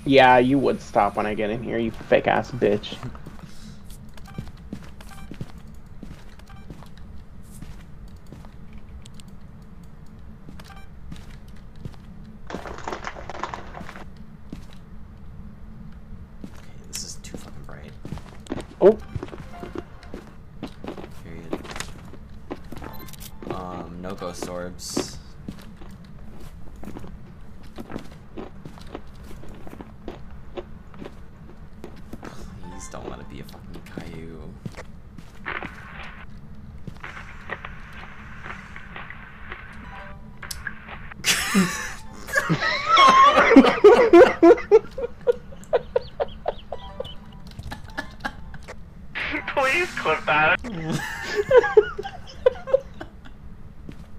Yeah, you would stop when I get in here, you fake ass bitch. Okay, this is too fucking bright. Oh. Period. No ghost orbs. Please don't let it be a fucking Caillou. Please clip that.